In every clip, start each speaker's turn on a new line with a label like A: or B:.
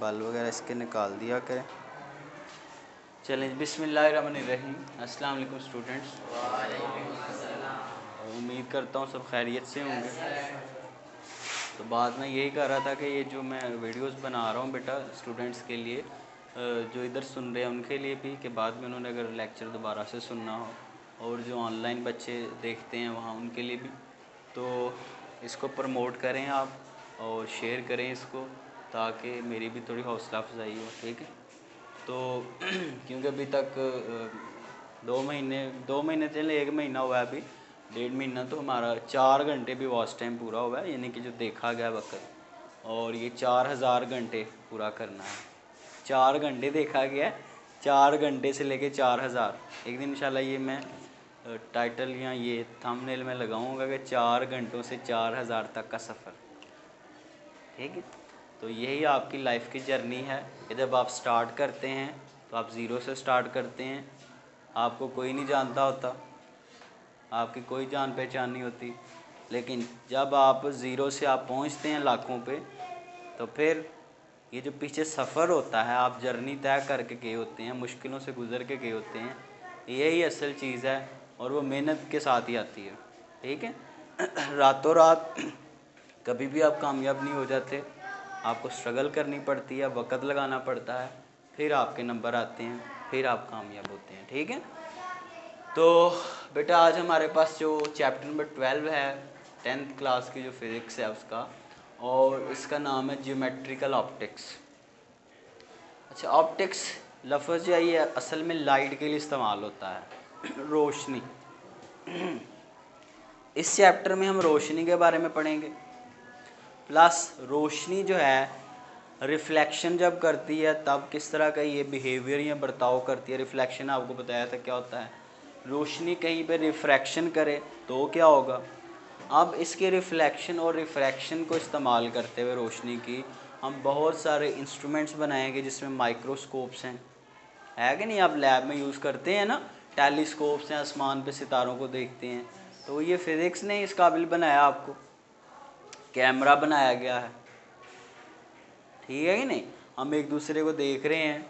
A: बाल वगैरह इसके निकाल दिया करें। चलें, बिस्मिल्लाहिर्रहमानिर्रहीम। अस्सलाम वालेकुम स्टूडेंट्स। उम्मीद करता हूँ सब खैरियत से होंगे। तो बात मैं यही कर रहा था कि ये जो मैं वीडियोस बना रहा हूँ बेटा स्टूडेंट्स के लिए, जो इधर सुन रहे हैं उनके लिए भी, कि बाद में उन्होंने अगर लेक्चर दोबारा से सुनना हो, और जो ऑनलाइन बच्चे देखते हैं वहाँ उनके लिए भी। तो इसको प्रमोट करें आप और शेयर करें इसको, ताकि मेरी भी थोड़ी हौसला अफजाई हो, ठीक है। तो क्योंकि अभी तक 2 महीने चले, 1 महीना हुआ है, अभी 1.5 महीना तो हमारा 4 घंटे भी वॉच टाइम पूरा हुआ है, यानी कि जो देखा गया वक्त, और ये 4000 घंटे पूरा करना है। 4 घंटे देखा गया, 4 घंटे से लेके 4000। एक दिन इंशाल्लाह ये मैं टाइटल या ये थंबनेल में लगाऊंगा कि 4 घंटों से 4000 तक का सफ़र, ठीक है। तो यही आपकी लाइफ की जर्नी है कि जब आप स्टार्ट करते हैं तो आप ज़ीरो से स्टार्ट करते हैं, आपको कोई नहीं जानता होता, आपकी कोई जान पहचान नहीं होती, लेकिन जब आप ज़ीरो से आप पहुंचते हैं लाखों पे, तो फिर ये जो पीछे सफ़र होता है, आप जर्नी तय करके गए होते हैं, मुश्किलों से गुज़र के गए होते हैं, यही असल चीज़ है, और वो मेहनत के साथ ही आती है, ठीक है। रातों रात कभी भी आप कामयाब नहीं हो जाते, आपको स्ट्रगल करनी पड़ती है, वक़्त लगाना पड़ता है, फिर आपके नंबर आते हैं, फिर आप कामयाब होते हैं, ठीक है। तो बेटा आज हमारे पास जो चैप्टर नंबर 12 है 10th क्लास की जो फिज़िक्स है उसका, और इसका नाम है ज्योमेट्रिकल ऑप्टिक्स। अच्छा, ऑप्टिक्स लफ्ज़ जो है ये असल में लाइट के लिए इस्तेमाल होता है, रोशनी। इस चैप्टर में हम रोशनी के बारे में पढ़ेंगे, प्लस रोशनी जो है रिफ्लेक्शन जब करती है तब किस तरह का ये बिहेवियर या बर्ताव करती है। रिफ्लेक्शन आपको बताया था क्या होता है, रोशनी कहीं पे रिफ्रैक्शन करे तो क्या होगा। अब इसके रिफ्लेक्शन और रिफ्रैक्शन को इस्तेमाल करते हुए रोशनी की हम बहुत सारे इंस्ट्रूमेंट्स बनाएंगे, जिसमें माइक्रोस्कोप्स हैं, है कि नहीं, आप लैब में यूज़ करते हैं ना, टेलीस्कोप्स हैं, आसमान पे सितारों को देखते हैं, तो ये फिज़िक्स ने इस काबिल बनाया आपको। कैमरा बनाया गया है, ठीक है कि नहीं, हम एक दूसरे को देख रहे हैं,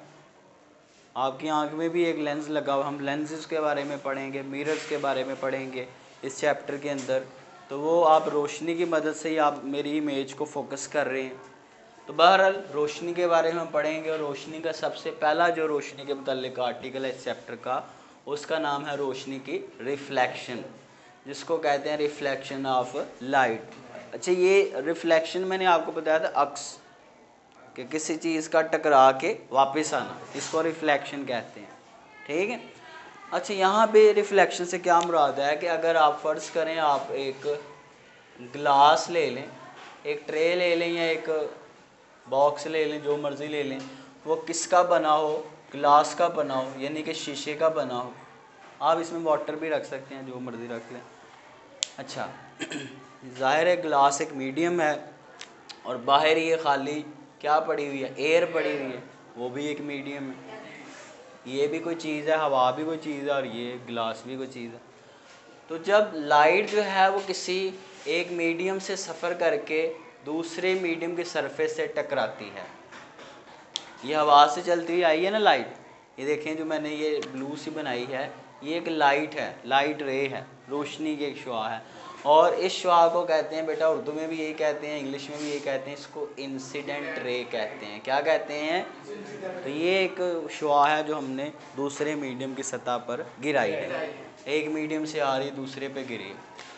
A: आपकी आंख में भी एक लेंस लगा हुआ, हम लेंसेज के बारे में पढ़ेंगे, मिरर्स के बारे में पढ़ेंगे इस चैप्टर के अंदर। तो वो आप रोशनी की मदद से ही आप मेरी इमेज को फोकस कर रहे हैं। तो बहरहाल रोशनी के बारे में हम पढ़ेंगे, और रोशनी का सबसे पहला जो रोशनी के मुताल्लिक आर्टिकल है इस चैप्टर का, उसका नाम है रोशनी की रिफ्लेक्शन, जिसको कहते हैं रिफ्लेक्शन ऑफ लाइट। अच्छा, ये रिफ्लेक्शन मैंने आपको बताया था अक्स, कि किसी चीज़ का टकरा के वापस आना, इसको रिफ्लेक्शन कहते हैं, ठीक है। अच्छा, यहाँ पे रिफ्लेक्शन से क्या मुराद है कि अगर आप फ़र्ज़ करें आप एक ग्लास ले लें, एक ट्रे ले लें, या एक बॉक्स ले लें, जो मर्ज़ी ले लें, वो किसका बना हो, ग्लास का बना हो, यानी कि शीशे का बना हो। आप इसमें वाटर भी रख सकते हैं, जो मर्ज़ी रख लें। अच्छा, ज़ाहिर है ग्लास एक मीडियम है, और बाहर ये खाली क्या पड़ी हुई है, एयर पड़ी हुई है, वो भी एक मीडियम है। ये भी कोई चीज़ है, हवा भी कोई चीज़ है, और ये ग्लास भी कोई चीज़ है। तो जब लाइट जो है वो किसी एक मीडियम से सफ़र करके दूसरे मीडियम के सरफेस से टकराती है, ये हवा से चलती हुई आई है ना लाइट, ये देखें जो मैंने ये ब्लू सी बनाई है, ये एक लाइट है, लाइट रे है, रोशनी की एक शुआ है, और इस शुआ को कहते हैं बेटा, उर्दू में भी यही कहते हैं, इंग्लिश में भी यही कहते हैं, इसको इंसिडेंट रे कहते हैं। क्या कहते हैं? तो ये एक शुआ है जो हमने दूसरे मीडियम की सतह पर गिराई है, एक मीडियम से आ रही दूसरे पे गिरी।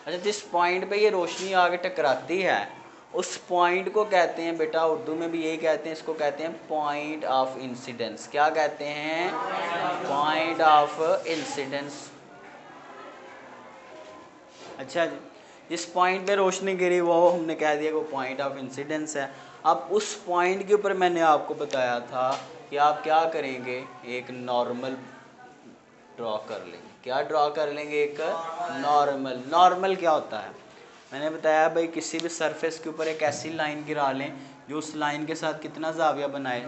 A: अच्छा, जिस पॉइंट पे ये रोशनी आगे टकराती है उस पॉइंट को कहते हैं बेटा, उर्दू में भी यही कहते हैं, इसको कहते हैं पॉइंट ऑफ इंसिडेंस। क्या कहते हैं? Point of incidence. अच्छा जी, जिस पॉइंट पे रोशनी गिरी वो हमने कह दिया कि वो पॉइंट ऑफ इंसिडेंस है। अब उस पॉइंट के ऊपर मैंने आपको बताया था कि आप क्या करेंगे, एक नॉर्मल ड्रॉ कर लेंगे। क्या ड्रॉ कर लेंगे? एक नॉर्मल। नॉर्मल क्या होता है? मैंने बताया भाई, किसी भी सरफेस के ऊपर एक ऐसी लाइन गिरा लें जो उस लाइन के साथ कितना जाविया बनाए,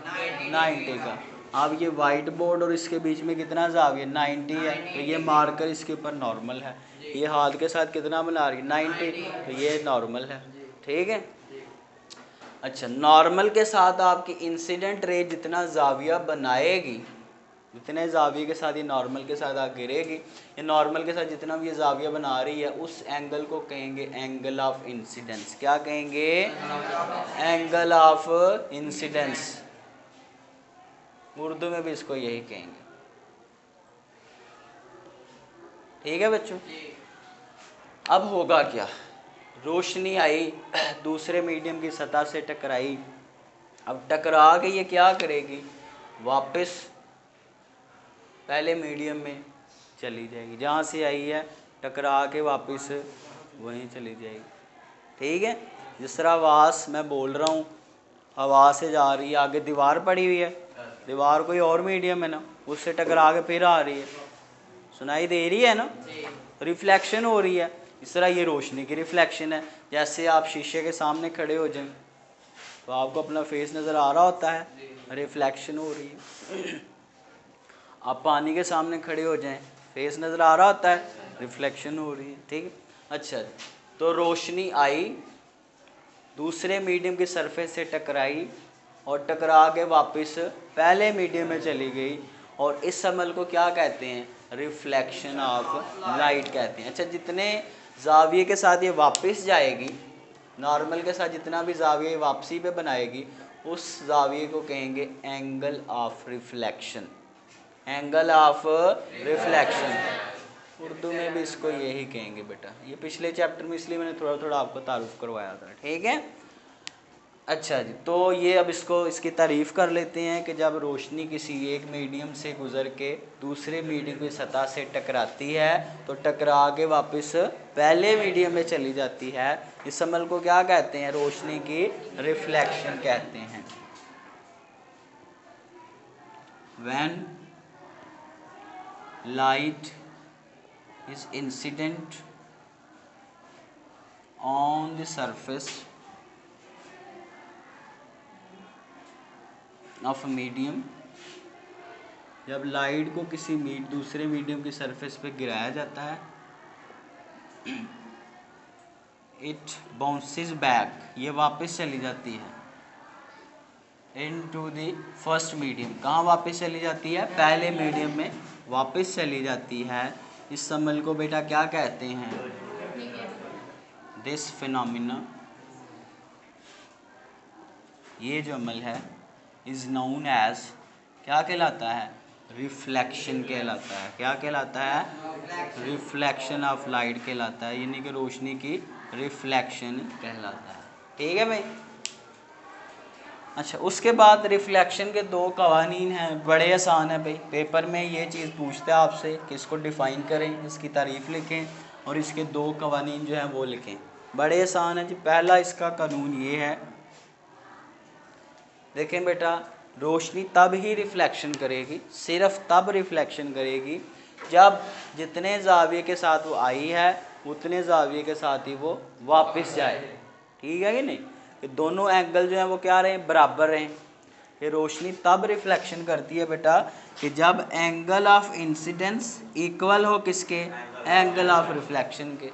A: 90 का। अब ये वाइट बोर्ड और इसके बीच में कितना जाविया, 90 है, तो ये मार्कर इसके ऊपर नॉर्मल है। ये हाथ के साथ कितना बना रही है, 90, तो ये नॉर्मल है, ठीक है। अच्छा, नॉर्मल के साथ आपकी इंसिडेंट रे जितना जाविया बनाएगी, जितने जाविये के साथ ये नॉर्मल के साथ आ गिरेगी, ये नॉर्मल के साथ जितना भी ये जाविया बना रही है उस एंगल को कहेंगे एंगल ऑफ इंसिडेंस। क्या कहेंगे? Angle of incidence. उर्दू में भी इसको यही कहेंगे। ठीक है बच्चों। अब होगा क्या, रोशनी आई, दूसरे मीडियम की सतह से टकराई। अब टकरा के ये क्या करेगी, वापस पहले मीडियम में चली जाएगी, जहाँ से आई है टकरा के वापस वहीं चली जाएगी। ठीक है, जिस तरह आवाज़ मैं बोल रहा हूँ, हवा से जा रही है, आगे दीवार पड़ी हुई है, दीवार कोई और मीडियम है ना, उससे टकरा के फिर आ रही है, सुनाई दे रही है ना, रिफ्लेक्शन हो रही है। इस तरह ये रोशनी की रिफ्लेक्शन है। जैसे आप शीशे के सामने खड़े हो जाएं तो आपको अपना फेस नज़र आ रहा होता है, रिफ्लेक्शन हो रही है। आप पानी के सामने खड़े हो जाएं, फेस नज़र आ रहा होता है, रिफ्लेक्शन हो रही है। ठीक है, अच्छा, तो रोशनी आई, दूसरे मीडियम की सरफेस से टकराई और टकरा के वापस पहले मीडियम में चली गई, और इस अमल को क्या कहते हैं, रिफ्लेक्शन ऑफ लाइट कहते हैं। अच्छा, जितने जाविये के साथ ये वापस जाएगी, नॉर्मल के साथ जितना भी जाविये वापसी पे बनाएगी, उस जाविये को कहेंगे angle of reflection. Angle of reflection, Urdu में भी इसको यही कहेंगे बेटा। ये पिछले चैप्टर में इसलिए मैंने थोड़ा थोड़ा आपको तारुफ करवाया था। ठीक है, अच्छा जी, तो ये अब इसकी तारीफ़ कर लेते हैं कि जब रोशनी किसी एक मीडियम से गुज़र के दूसरे मीडियम की सतह से टकराती है तो टकरा के वापस पहले मीडियम में चली जाती है। इस अमल को क्या कहते हैं, रोशनी की रिफ्लेक्शन कहते हैं। When light is incident on the surface of a medium, जब लाइट को किसी दूसरे मीडियम की सरफेस पे गिराया जाता है, इट बाउंसेस बैक, ये वापस चली जाती है, इनटू द फर्स्ट मीडियम। कहाँ वापस चली जाती है, पहले मीडियम में वापस चली जाती है। इस अमल को बेटा क्या कहते हैं, दिस फिनोमिना, ये जो अमल है, इज़ नोन एज, क्या कहलाता है, रिफ्लेक्शन कहलाता है। क्या कहलाता है, रिफ्लेक्शन ऑफ लाइट कहलाता है, यानी कि रोशनी की रिफ्लेक्शन कहलाता है। ठीक है भाई। अच्छा, उसके बाद रिफ्लेक्शन के दो कवानीन हैं, बड़े आसान है भाई। पेपर में ये चीज़ पूछता है आपसे कि इसको डिफ़ाइन करें, इसकी तारीफ़ लिखें और इसके दो कवानीन जो हैं वो लिखें। बड़े आसान है जी। पहला इसका कानून ये है, देखें बेटा, रोशनी तब ही रिफ्लेक्शन करेगी, सिर्फ तब रिफ्लेक्शन करेगी जब जितने जाविये के साथ वो आई है उतने जाविये के साथ ही वो वापस जाए। ठीक है कि नहीं, कि दोनों एंगल जो हैं वो क्या रहें, बराबर रहें। ये रोशनी तब रिफ्लेक्शन करती है बेटा कि जब एंगल ऑफ इंसिडेंस इक्वल हो किसके, एंगल ऑफ रिफ्लेक्शन के।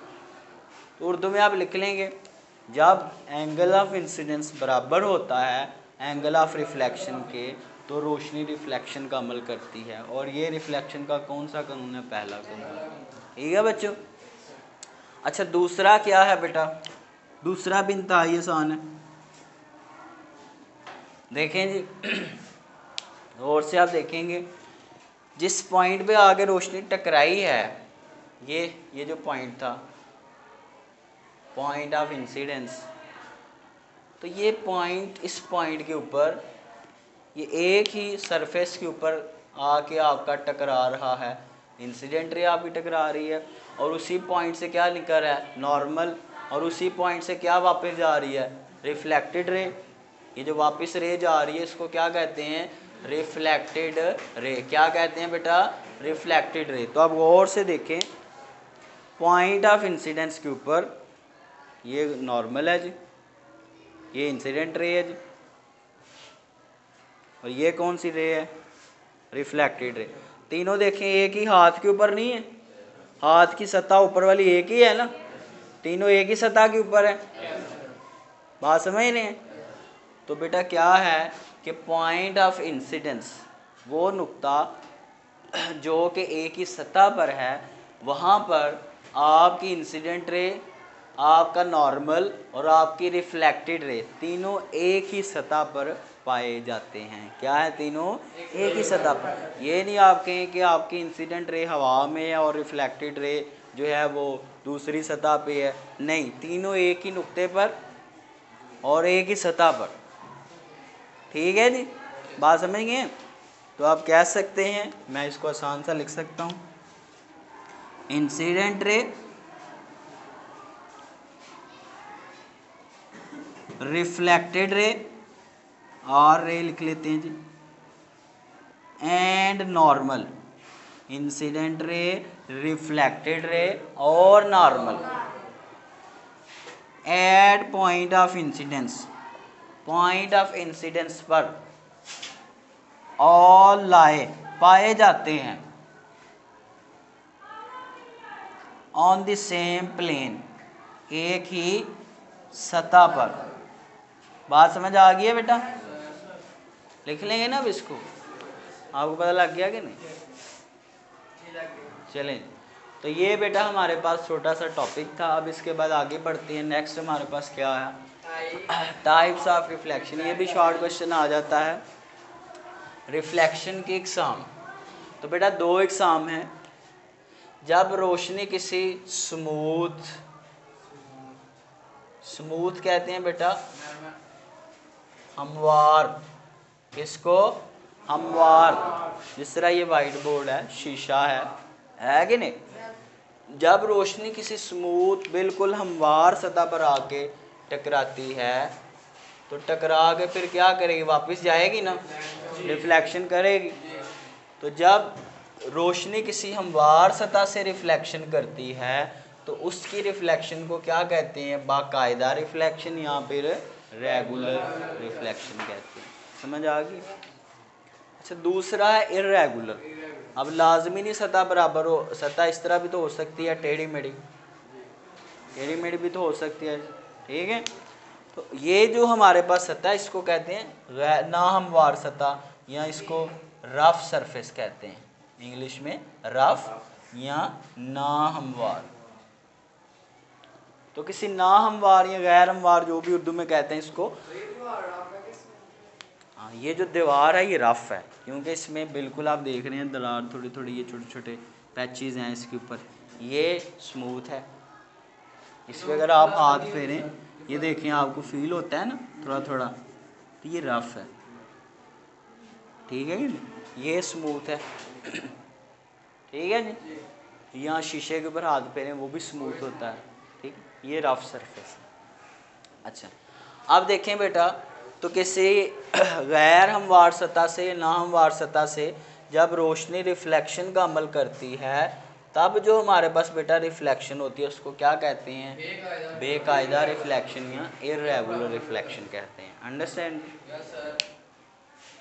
A: तो उर्दू में आप लिख लेंगे, जब एंगल ऑफ इंसिडेंस बराबर होता है एंगल ऑफ रिफ्लेक्शन के तो रोशनी रिफ्लेक्शन का अमल करती है। और ये रिफ्लेक्शन का कौन सा कानून है, पहला कानून। ठीक है बच्चों। अच्छा, दूसरा क्या है बेटा, दूसरा भी इंतहाई आसान है। देखें जी, और से आप देखेंगे, जिस पॉइंट पे आगे रोशनी टकराई है, ये जो पॉइंट था, पॉइंट ऑफ इंसिडेंस, तो ये पॉइंट, इस पॉइंट के ऊपर ये एक ही सरफेस के ऊपर आके आपका टकरा रहा है, इंसिडेंट रे आपकी टकरा रही है, और उसी पॉइंट से क्या निकल रहा है, नॉर्मल, और उसी पॉइंट से क्या वापस जा रही है, रिफ्लेक्टेड रे। ये जो वापस रे जा रही है इसको क्या कहते हैं, रिफ्लेक्टेड रे। क्या कहते हैं बेटा, रिफ्लेक्टेड रे। तो अब गौर से देखें, पॉइंट ऑफ इंसिडेंस के ऊपर ये नॉर्मल है जी, ये इंसिडेंट रे है जी, और ये कौन सी रे है, रिफ्लेक्टेड रे। तीनों देखें एक ही हाथ के ऊपर नहीं है, हाथ की सतह ऊपर वाली एक ही है ना, तीनों एक ही सतह के ऊपर है, बात समझ रहे हैं। तो बेटा क्या है कि पॉइंट ऑफ इंसिडेंस, वो नुक्ता जो कि एक ही सतह पर है, वहाँ पर आपकी इंसिडेंट रे, आपका नॉर्मल और आपकी रिफ्लेक्टेड रे तीनों एक ही सतह पर पाए जाते हैं। क्या है? तीनों एक ही सतह पर। ये नहीं आप कहें कि आपकी इंसिडेंट रे हवा में है और रिफ्लेक्टेड रे जो है वो दूसरी सतह पे है, नहीं, तीनों एक ही नुक्ते पर और एक ही सतह पर। ठीक है जी, बात समझ गए? तो आप कह सकते हैं, मैं इसको आसान सा लिख सकता हूँ, इंसिडेंट रे, रिफ्लेक्टेड रे, और रे लिख लेते हैं जी, and normal. Incident ray, reflected ray और normal at point of incidence, point of incidence पर ऑल लाए पाए जाते हैं ऑन द सेम प्लेन, एक ही सतह पर। बात समझ आ गई है बेटा? लिख लेंगे ना अब इसको, आपको पता लग गया कि नहीं? चलें, तो ये बेटा हमारे पास छोटा सा टॉपिक था। अब इसके बाद आगे बढ़ते हैं। नेक्स्ट हमारे पास क्या है? Types of reflection. ये भी शॉर्ट क्वेश्चन आ जाता है। रिफ्लेक्शन की इकसाम, तो बेटा दो इकसाम हैं। जब रोशनी किसी स्मूथ कहते हैं बेटा, हमवार, किसको? हमवार। जिस तरह ये वाइट बोर्ड है, शीशा है कि नहीं? जब रोशनी किसी स्मूथ बिल्कुल हमवार सतह पर आके टकराती है, तो टकरा के फिर क्या करेगी? वापस जाएगी ना, रिफ्लेक्शन करेगी। तो जब रोशनी किसी हमवार सतह से रिफ्लेक्शन करती है, तो उसकी रिफ्लेक्शन को क्या कहते हैं? बाकायदा रिफ्लेक्शन या फिर रेगुलर रिफ्लेक्शन कहते हैं। समझ आ गई? अच्छा, दूसरा है इर्रेगुलर। अब लाजमी नहीं सतह बराबर हो, सतह इस तरह भी तो हो सकती है, टेढ़ी मेढ़ी, टेढ़ी मेढ़ी भी तो हो सकती है। ठीक है, तो ये जो हमारे पास सतह, इसको कहते हैं ना हमवार सतह, या इसको रफ सरफेस कहते हैं, इंग्लिश में रफ या ना हमवार। तो किसी ना हमवार या गैर हमवार, जो भी उर्दू में कहते हैं इसको, हाँ, ये जो दीवार है ये रफ है, क्योंकि इसमें बिल्कुल आप देख रहे हैं दरार, थोड़ी थोड़ी ये छोटे छोटे पैचेस हैं इसके ऊपर। ये स्मूथ है, इस पर अगर आप हाथ फेरें, ये देखें, आपको फील होता है ना थोड़ा थोड़ा, तो ये रफ है। ठीक है जी, ये स्मूथ है। ठीक है जी, यहाँ शीशे के ऊपर हाथ फेरें, वो भी स्मूथ होता है। ठीक, ये रफ सरफेस है। अच्छा, अब देखें बेटा, तो किसी गैर हमवार सतह से, ना हमवार सतह से जब रोशनी रिफ्लेक्शन का अमल करती है, तब जो हमारे पास बेटा रिफ्लेक्शन होती है, उसको क्या कहते हैं? बेकायदा रिफ्लेक्शन या इर्रेगुलर रिफ्लेक्शन कहते हैं। अंडरस्टैंड?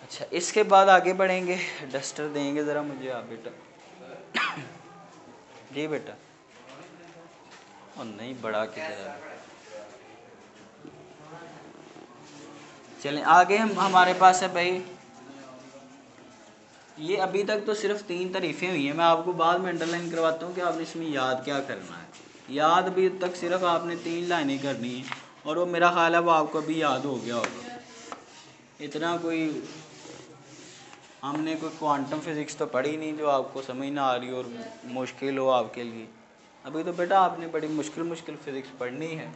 A: अच्छा, इसके बाद आगे बढ़ेंगे। डस्टर देंगे ज़रा मुझे आप बेटा। जी बेटा, और नहीं बड़ा किधर है? चलें आगे। हमारे पास है भाई, ये अभी तक तो सिर्फ 3 तारीफ़ें हुई हैं। मैं आपको बाद में अंडरलाइन करवाता हूँ कि आपने इसमें याद क्या करना है। याद अभी तक सिर्फ आपने 3 लाइनें करनी है, और वो मेरा ख्याल है वो आपको अभी याद हो गया होगा। इतना कोई हमने कोई क्वांटम फिज़िक्स तो पढ़ी नहीं जो आपको समझ ना आ रही और मुश्किल हो आपके लिए। अभी तो बेटा आपने बड़ी मुश्किल फ़िज़िक्स पढ़नी है,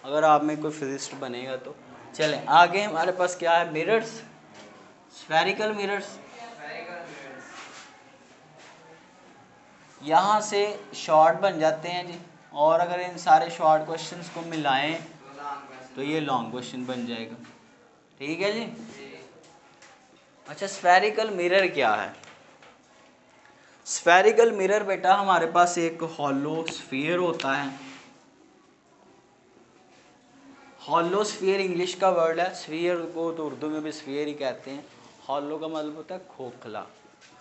A: अगर आप में कोई फिजिस्ट बनेगा तो। चलें आगे, हमारे पास क्या है? Mirrors, spherical mirrors. यहाँ से शॉर्ट बन जाते हैं जी, और अगर इन सारे शॉर्ट क्वेश्चंस को मिलाएं तो ये लॉन्ग क्वेश्चन बन जाएगा। ठीक है जी। अच्छा, स्फेरिकल मिरर क्या है? स्फेरिकल मिरर बेटा हमारे पास एक हॉलो स्फीयर होता है। हॉलो स्फीयर इंग्लिश का वर्ड है, स्फीयर को तो उर्दू में भी स्फीयर ही कहते हैं। हॉलो का मतलब होता है खोखला,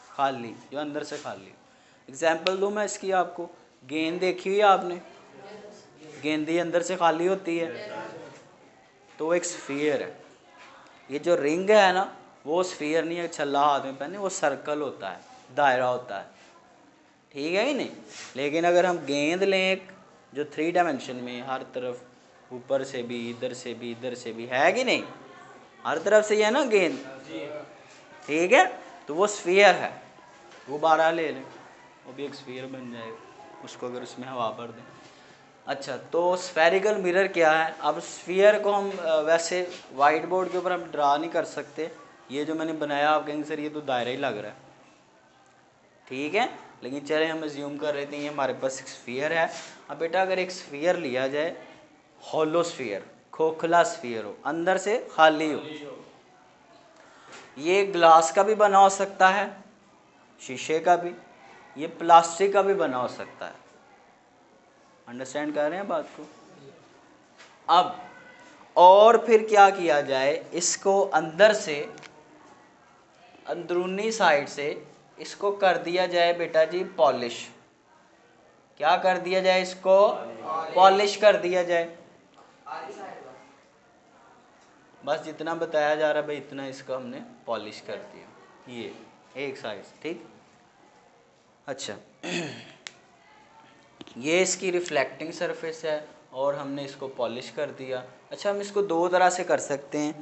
A: खाली, जो अंदर से खाली। एग्जाम्पल दूँ मैं इसकी आपको? गेंद देखी हुई है आपने? गेंद ही अंदर से खाली होती है, तो वो एक स्फीयर है। ये जो रिंग है ना वो स्फीयर नहीं है, छल्ला हाथ में पहने, वो सर्कल होता है, दायरा होता है, ठीक है ही नहीं। लेकिन अगर हम गेंद लें एक जो 3 डायमेंशन में हर तरफ, ऊपर से भी, इधर से भी, इधर से भी, है कि नहीं, हर तरफ से ही है ना गेंद, ठीक है, तो वो स्फीयर है। वो 12 ले लें, वो भी एक स्फीयर बन जाएगा, उसको अगर उसमें हवा भर दें। अच्छा, तो स्फेरिकल मिरर क्या है? अब स्फीयर को हम वैसे वाइट बोर्ड के ऊपर हम ड्रा नहीं कर सकते, ये जो मैंने बनाया आप कहेंगे सर ये तो दायरा ही लग रहा है, ठीक है, लेकिन चले हम अज्यूम कर रहे थे ये हमारे पास एक स्फीयर है। अब बेटा अगर एक स्फीयर लिया जाए, हॉलो स्फीयर, खोखला स्फीयर हो, अंदर से खाली हो, ये ग्लास का भी बना हो सकता है, शीशे का भी, ये प्लास्टिक का भी बना हो सकता है, अंडरस्टैंड कर रहे हैं बात को। अब और फिर क्या किया जाए, इसको अंदर से, अंदरूनी साइड से इसको कर दिया जाए बेटा जी पॉलिश। क्या कर दिया जाए इसको? पॉलिश कर दिया जाए। बस जितना बताया जा रहा है भाई इतना इसको हमने पॉलिश कर दिया, ये एक साइड, ठीक। अच्छा ये इसकी रिफ्लेक्टिंग सरफेस है और हमने इसको पॉलिश कर दिया। अच्छा, हम इसको दो तरह से कर सकते हैं।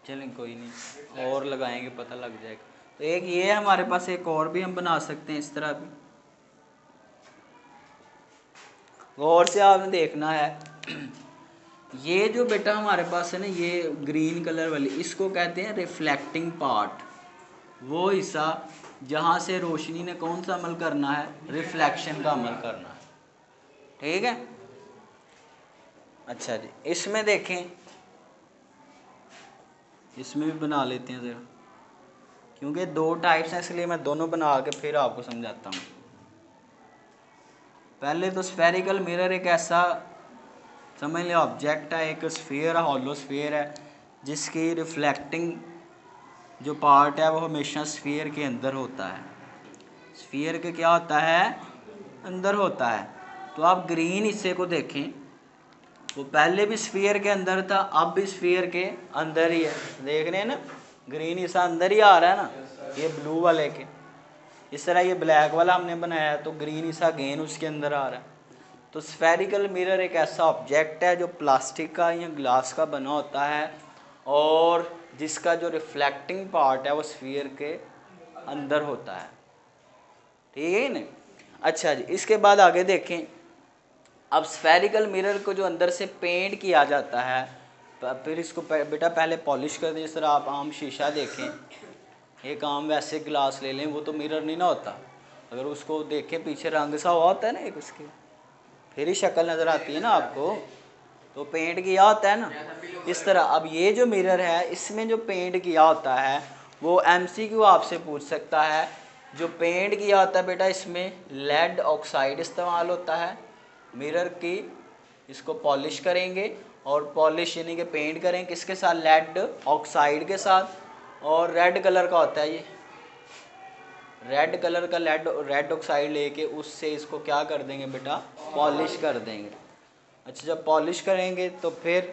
A: चलें कोई नहीं, और लगाएंगे पता लग जाएगा। तो एक ये हमारे पास, एक और भी हम बना सकते हैं इस तरह भी। गौर से आपने देखना है, ये जो बेटा हमारे पास है ना, ये ग्रीन कलर वाली, इसको कहते हैं रिफ्लेक्टिंग पार्ट, वो हिस्सा जहाँ से रोशनी ने कौन सा अमल करना है? रिफ्लेक्शन का अमल करना है, ठीक है। अच्छा जी, इसमें देखें, इसमें भी बना लेते हैं ज़रा, क्योंकि दो टाइप्स हैं इसलिए मैं दोनों बना के फिर आपको समझाता हूँ। पहले तो स्फेरिकल मिरर एक ऐसा समझ लो ऑब्जेक्ट है, एक स्फीयर है, हॉलो स्फीयर है, जिसकी रिफ्लेक्टिंग जो पार्ट है वो हमेशा स्फीयर के अंदर होता है। स्फीयर के क्या होता है? अंदर होता है। तो आप ग्रीन हिस्से को देखें, वो पहले भी स्फीयर के अंदर था, अब भी स्फीयर के अंदर ही है, देख रहे हैं ना, ग्रीन हिस्सा अंदर ही आ रहा है ना, ये ब्लू वाले के। इस तरह ये ब्लैक वाला हमने बनाया है तो ग्रीन हिस्सा गेन उसके अंदर आ रहा है। तो स्फेरिकल मिरर एक ऐसा ऑब्जेक्ट है जो प्लास्टिक का या ग्लास का बना होता है और जिसका जो रिफ्लेक्टिंग पार्ट है वो स्फीयर के अंदर होता है, ठीक है ना। अच्छा जी, इसके बाद आगे देखें। अब स्फेरिकल मिरर को जो अंदर से पेंट किया जाता है, फिर इसको बेटा पहले पॉलिश कर दें। जिस तरह आप आम शीशा देखें, एक आम वैसे ग्लास ले लें, वो तो मिरर नहीं ना होता, अगर उसको देखें पीछे रंग सा हुआ होता है ना एक उसके, फिर ही शक्ल नज़र आती है ना आपको, तो पेंट किया होता है ना इस तरह। अब ये जो मिरर है इसमें जो पेंट किया होता है वो MCQ आपसे पूछ सकता है। जो पेंट किया होता है बेटा इसमें लेड ऑक्साइड इस्तेमाल होता है मिरर की, इसको पॉलिश करेंगे, और पॉलिश यानी कि पेंट करें किसके साथ? लेड ऑक्साइड के साथ। और रेड कलर का होता है ये, रेड कलर का रेड ऑक्साइड लेके उससे इसको क्या कर देंगे बेटा? पॉलिश कर देंगे। अच्छा, जब पॉलिश करेंगे तो फिर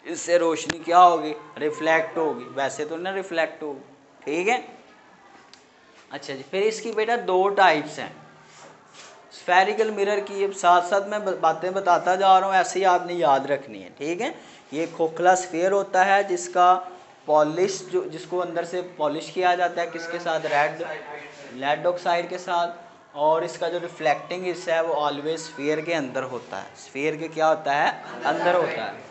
A: इससे रोशनी क्या होगी? रिफ्लेक्ट होगी, वैसे तो ना रिफ्लेक्ट होगी, ठीक है। अच्छा जी, फिर इसकी बेटा दो टाइप्स हैं स्फेरिकल मिरर की। साथ साथ मैं बातें बताता जा रहा हूँ, ऐसे ही आपने याद रखनी है, ठीक है। ये खोखला स्फीयर होता है जिसका पॉलिश, जो जिसको अंदर से पॉलिश किया जाता है किसके साथ? लेड ऑक्साइड के साथ। और इसका जो रिफ्लेक्टिंग हिस्सा है वो ऑलवेज स्फीयर के अंदर होता है, स्फीयर के क्या होता है? अंदर होता है।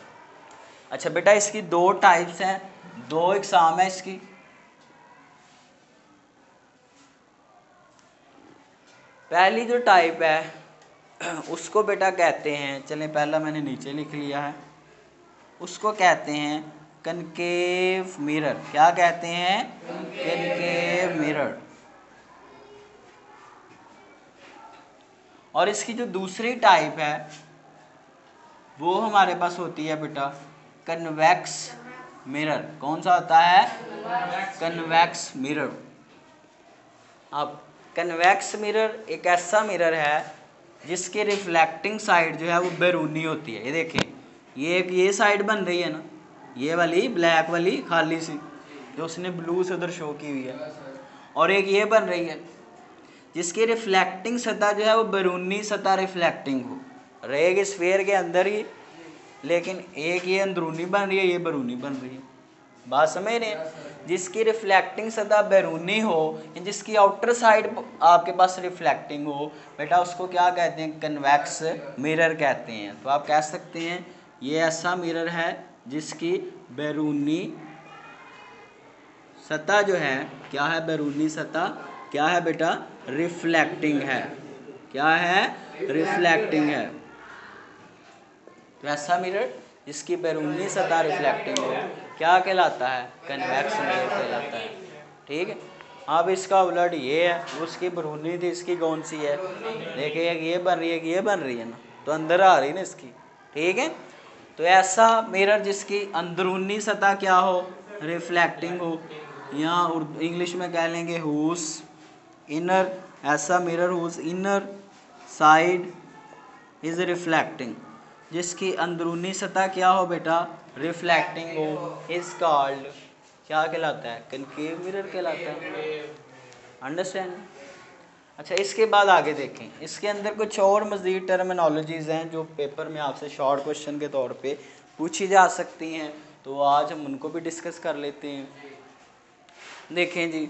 A: अच्छा बेटा, इसकी दो टाइप्स हैं, दो एग्जाम है इसकी। पहली जो टाइप है उसको बेटा कहते हैं, चलें पहला मैंने नीचे लिख लिया है, उसको कहते हैं कनकेव मिरर। क्या कहते हैं? Concave mirror. और इसकी जो दूसरी टाइप है वो हमारे पास होती है बेटा कन्वेक्स मिरर। कौन सा होता है? Convex mirror. अब कन्वेक्स मिरर एक ऐसा मिरर है जिसकी रिफ्लेक्टिंग साइड जो है वो बैरूनी होती है। ये देखें, ये एक ये साइड बन रही है ना, ये वाली ब्लैक वाली खाली सी जो उसने ब्लू से उधर शो की हुई है, और एक ये बन रही है जिसकी रिफ्लेक्टिंग सतह जो है वो बैरूनी सतह रिफ्लेक्टिंग हो रहेगी स्फीयर के अंदर ही, लेकिन एक ये अंदरूनी बन रही है, ये बैरूनी बन रही है। बात समझ रहे हैं? जिसकी रिफ्लेक्टिंग सतह बैरूनी हो, जिसकी आउटर साइड आपके पास रिफ्लेक्टिंग हो, बेटा उसको क्या कहते हैं? कन्वेक्स मिरर कहते हैं। तो आप कह सकते हैं ये ऐसा मिरर है जिसकी बैरूनी सतह जो है क्या है? बैरूनी सतह क्या है बेटा? रिफ्लेक्टिंग है। क्या है? रिफ्लेक्टिंग है। तो ऐसा मिरर जिसकी बैरूनी सतह रिफ्लेक्टिंग हो क्या कहलाता है? कन्वेक्स मिरर कहलाता है। ठीक है। अब इसका उलट ये है, उसकी बैरूनी थी, इसकी कौन सी है? देखिए एक ये बन रही है, ये बन रही है ना, तो अंदर आ रही है ना इसकी। ठीक है। तो ऐसा मिरर जिसकी अंदरूनी सतह क्या हो? रिफ्लेक्टिंग हो, या इंग्लिश में कह लेंगे हुज इनर, ऐसा mirror whose inner side is reflecting, जिसकी अंदरूनी सतह क्या हो बेटा? रिफ्लेक्टिंग हो, इज कॉल्ड क्या कहलाता है? कनकेव मिरर कहलाता है। अंडरस्टैंड? अच्छा, इसके बाद आगे देखें, इसके अंदर कुछ और मज़ीद टर्मिनोलॉजीज़ हैं जो पेपर में आपसे शॉर्ट क्वेश्चन के तौर पे पूछी जा सकती हैं, तो आज हम उनको भी डिस्कस कर लेते हैं। देखें जी,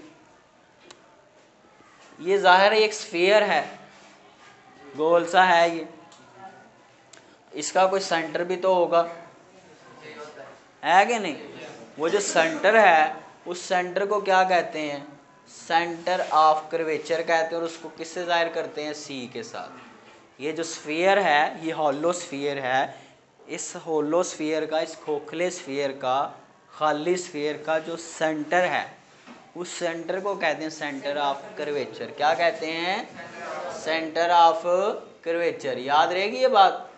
A: ये ज़ाहिर एक स्फीयर है, गोल सा है ये, इसका कोई सेंटर भी तो होगा, है कि नहीं? वो जो सेंटर है उस सेंटर को क्या कहते हैं? सेंटर ऑफ कर्वेचर कहते हैं, और उसको किससे ज़ाहिर करते हैं? सी के साथ। ये जो स्फीयर है ये हॉलो स्फीयर है, इस हॉलो स्फीयर का, इस खोखले स्फीयर का, खाली स्फीयर का जो सेंटर है उस सेंटर को कहते हैं सेंटर ऑफ कर्वेचर। क्या कहते हैं? Centre of curvature. याद रहेगी ये बात?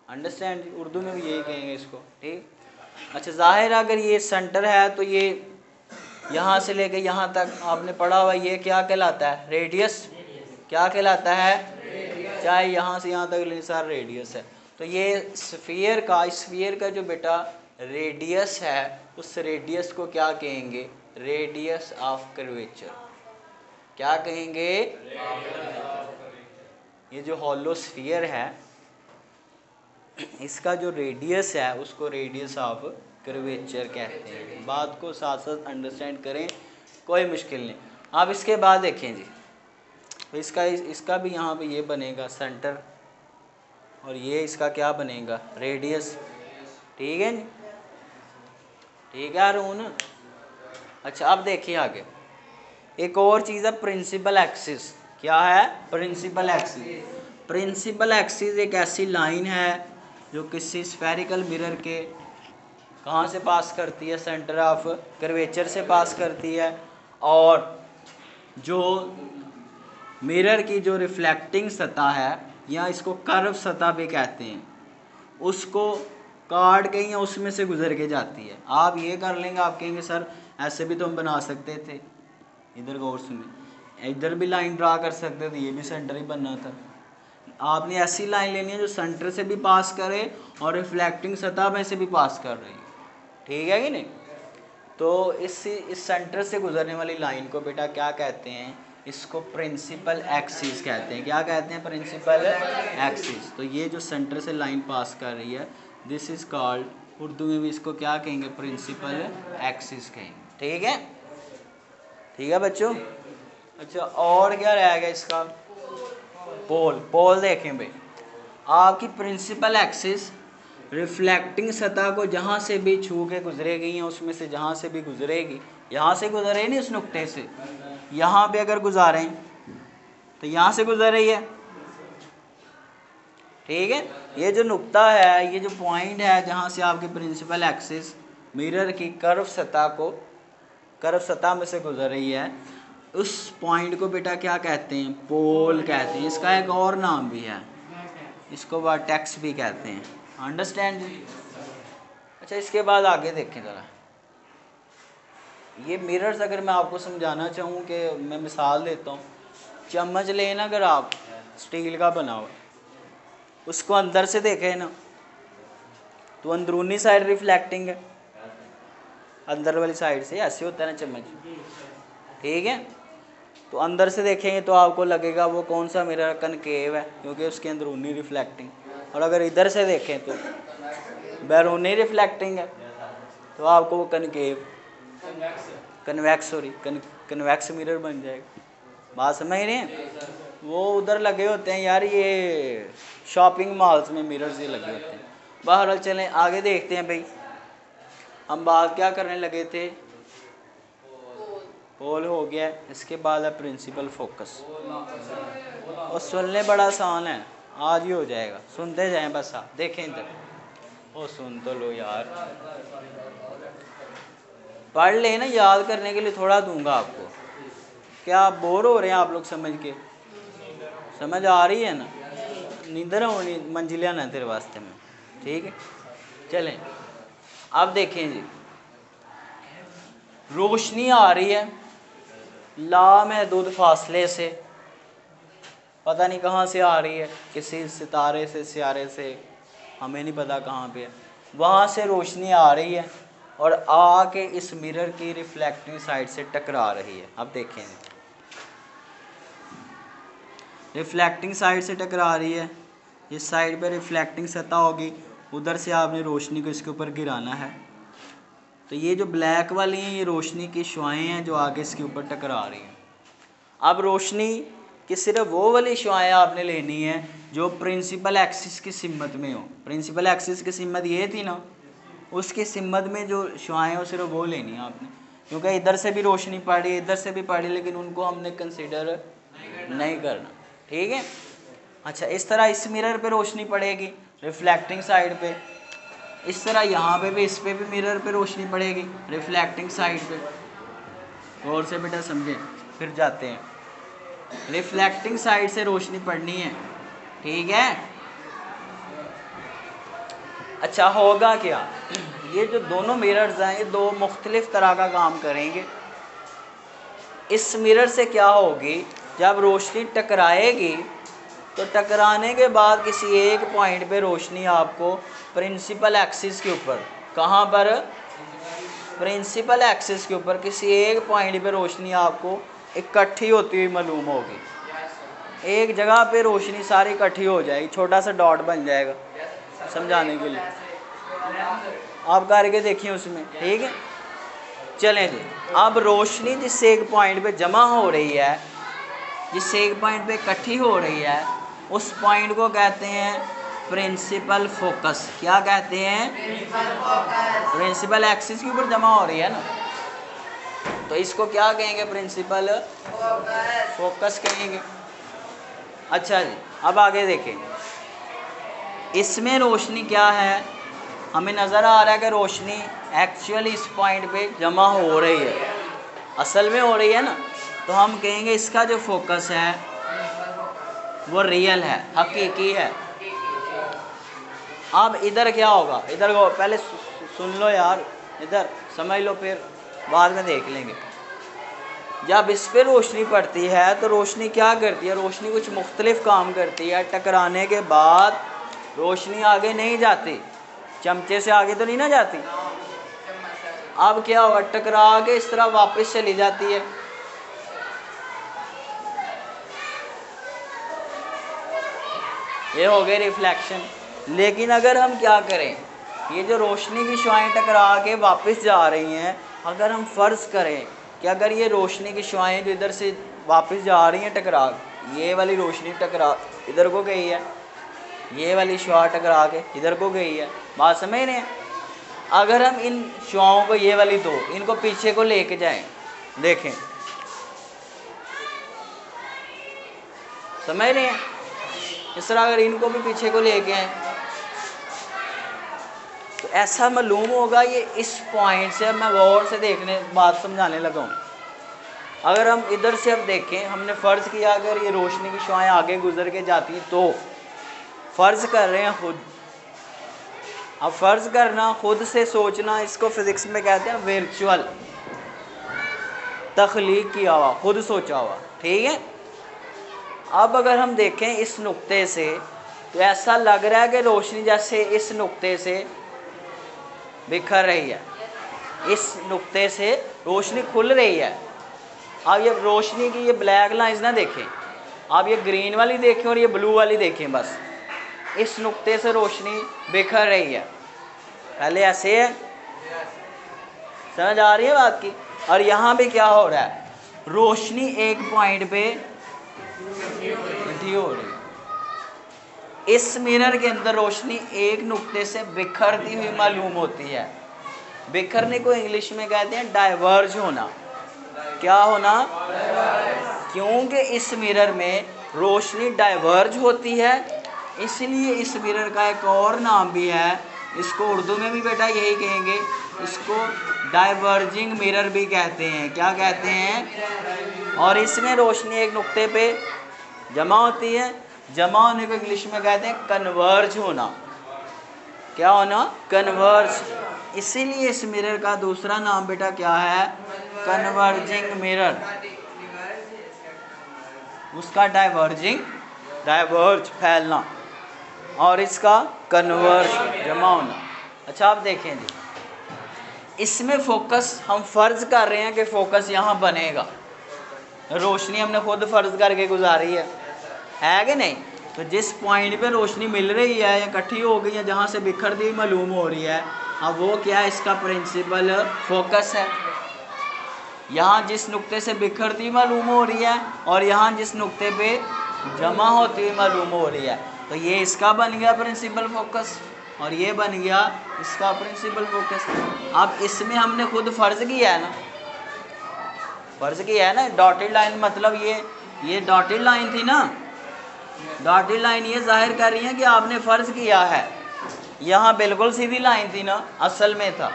A: अंडरस्टैंड? उर्दू में भी यही कहेंगे इसको। ठीक। अच्छा, जाहिर है अगर ये सेंटर है तो ये यहाँ से लेके यहाँ तक आपने पढ़ा हुआ, ये क्या कहलाता है? रेडियस। क्या कहलाता है? चाहे यहाँ से यहाँ तक सारा रेडियस है। तो ये स्फीयर का जो बेटा रेडियस है, उस रेडियस को क्या कहेंगे? Radius of curvature. क्या कहेंगे? ये जो हॉलो स्फीयर है इसका जो रेडियस है उसको रेडियस ऑफ कर्वेचर कहते हैं। बात को साथ साथ अंडरस्टैंड करें, कोई मुश्किल नहीं। आप इसके बाद देखें जी, तो इसका भी यहाँ पे ये बनेगा सेंटर, और ये इसका क्या बनेगा? रेडियस। ठीक है जी? ठीक है अरुण? अच्छा, अब देखिए आगे एक और चीज़ है, प्रिंसिपल एक्सिस। क्या है? Principal axis. प्रिंसिपल एक्सिस एक ऐसी लाइन है जो किसी स्फेरिकल मिरर के कहाँ से पास करती है? सेंटर ऑफ कर्वेचर से पास करती है, और जो मिरर की जो रिफ्लेक्टिंग सतह है, या इसको कर्व सतह भी कहते हैं, उसको काट के या उसमें से गुजर के जाती है। आप ये कर लेंगे, आप कहेंगे सर ऐसे भी तो हम बना सकते थे, इधर गौर सुनिए, इधर भी लाइन ड्रा कर सकते थे, ये भी सेंटर ही बनना था। आपने ऐसी लाइन लेनी है जो सेंटर से भी पास करे और रिफ्लेक्टिंग सतह में से भी पास कर रही है। ठीक है कि नहीं? तो इस सेंटर से गुजरने वाली लाइन को बेटा क्या कहते हैं? इसको प्रिंसिपल एक्सिस कहते हैं। क्या कहते हैं? Principal axis. तो ये जो सेंटर से लाइन पास कर रही है, दिस इज़ कॉल्ड, उर्दू में भी इसको क्या कहेंगे? प्रिंसिपल एक्सिस कहेंगे। ठीक है? ठीक है बच्चों? अच्छा, और क्या रह गया इसका? पोल देखें भाई, आपकी प्रिंसिपल एक्सिस रिफ्लेक्टिंग सतह को जहाँ से भी छू के गुजरेगी, या उसमें से जहाँ से भी गुजरेगी, यहाँ से गुजर रही नहीं उस नुक्ते से, यहाँ पे अगर गुजारें तो यहाँ से गुजर रही है। ठीक है? ये जो नुक्ता है, ये जो पॉइंट है जहाँ से आपकी प्रिंसिपल एक्सिस मिरर की कर्व सतह में से गुजर रही है, उस पॉइंट को बेटा क्या कहते हैं? पोल कहते हैं। इसका एक और नाम भी है, इसको वर्टेक्स भी कहते हैं। अंडरस्टैंड? अच्छा, इसके बाद आगे देखें ज़रा, ये मिरर्स अगर मैं आपको समझाना चाहूँ कि मैं मिसाल देता हूँ, चम्मच लेना, अगर आप स्टील का बना हुआ, उसको अंदर से देखें ना तो अंदरूनी साइड रिफ्लेक्टिंग है, अंदर वाली साइड से ऐसे होता है ना चम्मच, ठीक है। तो अंदर से देखेंगे तो आपको लगेगा वो कौन सा मिरर कनकेव है, क्योंकि उसके अंदरूनी रिफ्लेक्टिंग। और अगर इधर से देखें तो बैरूनी रिफ्लेक्टिंग है, तो आपको वो कनकेव कन्वेक्स मिरर बन जाएगा। बात समझ रहे हैं? वो उधर लगे होते हैं यार, ये शॉपिंग मॉल्स में मिरर्स ये लगे होते हैं। बहरहाल चलें आगे देखते हैं भाई, हम बात क्या करने लगे थे, पोल हो गया, इसके बाद है प्रिंसिपल फोकस। और सुनने बड़ा आसान है, आज ही हो जाएगा, सुनते जाएं बस। आप देखें इधर, ओ सुन तो लो यार, पढ़ ले ना, याद करने के लिए थोड़ा दूंगा आपको। क्या आप बोर हो रहे हैं आप लोग समझ के? समझ आ रही है ना? नींदर होनी मंजिलिया ना तेरे वास्ते में, ठीक है। चलें अब देखें जी, रोशनी आ रही है लामहदूद फासले से, पता नहीं कहाँ से आ रही है, किसी सितारे से, सियारे से, हमें नहीं पता कहाँ पे है, वहाँ से रोशनी आ रही है और आके इस मिरर की रिफ्लेक्टिंग साइड से टकरा रही है। अब देखें, रिफ्लेक्टिंग साइड से टकरा रही है, इस साइड पे रिफ्लेक्टिंग सतह होगी, उधर से आपने रोशनी को इसके ऊपर गिराना है। तो ये जो ब्लैक वाली हैं ये रोशनी की शुआएं हैं जो आगे इसके ऊपर टकरा रही हैं। अब रोशनी कि सिर्फ वो वाली शुआएं आपने लेनी है जो प्रिंसिपल एक्सिस की सिमत में हो। प्रिंसिपल एक्सिस की सिमत ये थी ना, उसकी सिमत में जो शुआएं हो सिर्फ वो लेनी है आपने, क्योंकि इधर से भी रोशनी पड़ी, इधर से भी पड़ी, लेकिन उनको हमने कंसिडर नहीं करना, ठीक है। अच्छा, इस तरह इस मिरर पे रोशनी पड़ेगी रिफ्लेक्टिंग साइड पे, इस तरह यहाँ पे भी, इस पे भी मिरर पे रोशनी पड़ेगी रिफ्लेक्टिंग साइड पे। गौर से बेटा समझें, फिर जाते हैं। रिफ्लेक्टिंग साइड से रोशनी पड़नी है, ठीक है। अच्छा, होगा क्या, ये जो दोनों मिरर्स हैं ये दो मुख्तलिफ तरह का काम करेंगे। इस मिरर से क्या होगी, जब रोशनी टकराएगी तो टकराने के बाद किसी एक पॉइंट पे रोशनी आपको प्रिंसिपल एक्सिस के ऊपर, कहाँ पर, प्रिंसिपल एक्सिस के ऊपर किसी एक पॉइंट पे रोशनी आपको इकट्ठी होती हुई मालूम होगी। एक जगह पे रोशनी सारी इकट्ठी हो जाएगी, छोटा सा डॉट बन जाएगा, समझाने के लिए आप करके देखिए उसमें, ठीक है। चलें जी, अब रोशनी जिससे एक पॉइंट पे जमा हो रही है, जिससे एक पॉइंट पे इकट्ठी हो रही है, उस पॉइंट को कहते हैं प्रिंसिपल फोकस। क्या कहते हैं? प्रिंसिपल एक्सिस के ऊपर जमा हो रही है ना, तो इसको क्या कहेंगे? प्रिंसिपल फोकस कहेंगे। अच्छा जी, अब आगे देखें, इसमें रोशनी क्या है, हमें नज़र आ रहा है कि रोशनी एक्चुअली इस पॉइंट पे जमा हो रही है, असल में हो रही है ना, तो हम कहेंगे इसका जो फोकस है वो रियल है, हकीकी है। अब इधर क्या होगा, इधर को पहले सुन लो यार, इधर समझ लो, फिर बाद में देख लेंगे। जब इस पर रोशनी पड़ती है तो रोशनी क्या करती है, रोशनी कुछ मुख्तलिफ काम करती है। टकराने के बाद रोशनी आगे नहीं जाती, चमचे से आगे तो नहीं ना जाती। अब क्या होगा, टकरा के इस तरह वापस चली जाती है। ये हो गए रिफ्लेक्शन। लेकिन अगर हम क्या करें, ये जो रोशनी की शुआएं टकरा के वापस जा रही हैं, अगर हम फ़र्ज़ करें कि अगर ये रोशनी की शुआएं जो इधर से वापस जा रही हैं टकरा, ये वाली रोशनी टकरा इधर को गई है, ये वाली शुआ टकरा के इधर को गई है, बात समझ रहे हैं। अगर हम इन शुआओं को, ये वाली दो, इनको पीछे को लेके जाएं, देखें, समझ रहे हैं। इस तरह अगर इनको भी पीछे को लेके आए तो ऐसा मालूम होगा ये इस पॉइंट से, अब मैं गौर से देखने बात समझाने लगा हूँ। अगर हम इधर से अब देखें, हमने फ़र्ज़ किया अगर ये रोशनी की शुआएं आगे गुजर के जाती, तो फ़र्ज़ कर रहे हैं खुद। अब फ़र्ज़ करना, खुद से सोचना, इसको फिज़िक्स में कहते हैं वर्चुअल, तख्लीक किया हुआ, खुद सोचा हुआ, ठीक है। अब अगर हम देखें इस नुक्ते से तो ऐसा लग रहा है कि रोशनी जैसे इस नुक्ते से बिखर रही है, इस नुक्ते से रोशनी खुल रही है। अब ये रोशनी की ये ब्लैक लाइंस ना देखें, आप ये ग्रीन वाली देखें और ये ब्लू वाली देखें, बस इस नुक्ते से रोशनी बिखर रही है। पहले ऐसे है, समझ आ रही है बात की। और यहाँ भी क्या हो रहा है, रोशनी एक पॉइंट पे इकट्ठी हो रही है। इस मिरर के अंदर रोशनी एक नुक्ते से बिखरती हुई मालूम होती है। बिखरने को इंग्लिश में कहते हैं डाइवर्ज होना। क्या होना? क्योंकि इस मिरर में रोशनी डाइवर्ज होती है, इसलिए इस मिरर का एक और नाम भी है, इसको उर्दू में भी बेटा यही कहेंगे, इसको डाइवर्जिंग मिरर भी कहते हैं। क्या कहते हैं? और इसमें रोशनी एक नुक्ते पे जमा होती है, जमा होने को इंग्लिश में कहते हैं कन्वर्ज होना। क्या होना? कन्वर्ज। इसीलिए इस मिरर का दूसरा नाम बेटा क्या है? Converging mirror. उसका डाइवर्ज फैलना और इसका कन्वर्ज जमा होना। अच्छा आप देखें जी, इसमें फोकस हम फर्ज कर रहे हैं कि फोकस यहाँ बनेगा। रोशनी हमने खुद फर्ज करके गुजारी है कि नहीं? तो जिस पॉइंट पे रोशनी मिल रही है या इकट्ठी हो गई है, जहाँ से बिखरती मालूम हो रही है, अब वो क्या है? इसका प्रिंसिपल फोकस है। यहाँ जिस नुक्ते से बिखरती मालूम हो रही है और यहाँ जिस नुक्ते पे जमा होती हुई मालूम हो रही है, तो ये इसका बन गया प्रिंसिपल फोकस और ये बन गया इसका प्रिंसिपल फोकस। अब इसमें हमने खुद फ़र्ज़ किया है ना, फ़र्ज़ किया है ना। डॉटेड लाइन मतलब ये डॉटेड लाइन थी ना, डॉटेड लाइन ये जाहिर कर रही है कि आपने फ़र्ज़ किया है। यहाँ बिल्कुल सीधी लाइन थी ना, असल में था,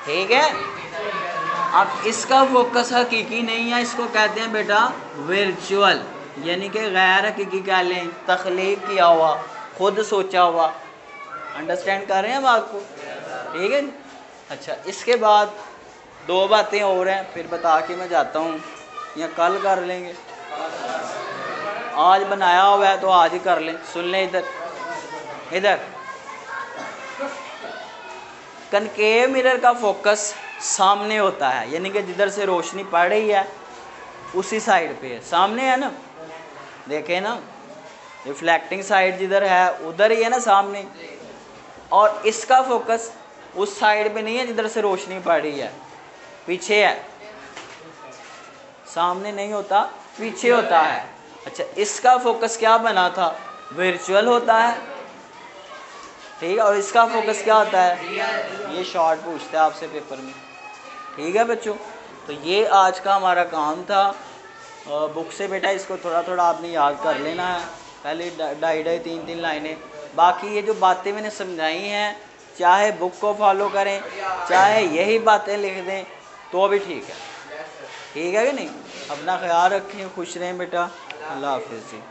A: ठीक है। अब इसका फोकस हकीकी नहीं है, इसको कहते हैं बेटा वर्चुअल, यानी कि गैर हकीकी कह लें, तख्लीक किया हुआ, खुद सोचा हुआ। अंडरस्टैंड कर रहे हैं बात को? ठीक है। अच्छा, इसके बाद दो बातें और हैं, फिर बता के मैं जाता हूँ, या कल कर लेंगे। आज बनाया हुआ है तो आज ही कर लें। सुन लें इधर कनकेव मिरर का फोकस सामने होता है, यानी कि जिधर से रोशनी पड़ रही है उसी साइड पे है, सामने है ना, देखें ना, रिफ्लेक्टिंग साइड जिधर है उधर ही है ना, सामने। और इसका फोकस उस साइड पे नहीं है जिधर से रोशनी पड़ रही है, पीछे है, सामने नहीं होता, पीछे होता है। अच्छा, इसका फोकस क्या बना था? वर्चुअल होता है, ठीक है। और इसका फोकस क्या होता है? ये शॉर्ट पूछता है आपसे पेपर में, ठीक है बच्चों। तो ये आज का हमारा काम था। बुक से बेटा इसको थोड़ा थोड़ा आपने याद कर लेना है, पहले 2.5 3 लाइनें। बाकी ये जो बातें मैंने समझाई हैं, चाहे बुक को फॉलो करें, चाहे यही बातें लिख दें तो भी ठीक है कि नहीं। अपना ख्याल रखें, खुश रहें बेटा। अल्लाह हाफिज़ जी।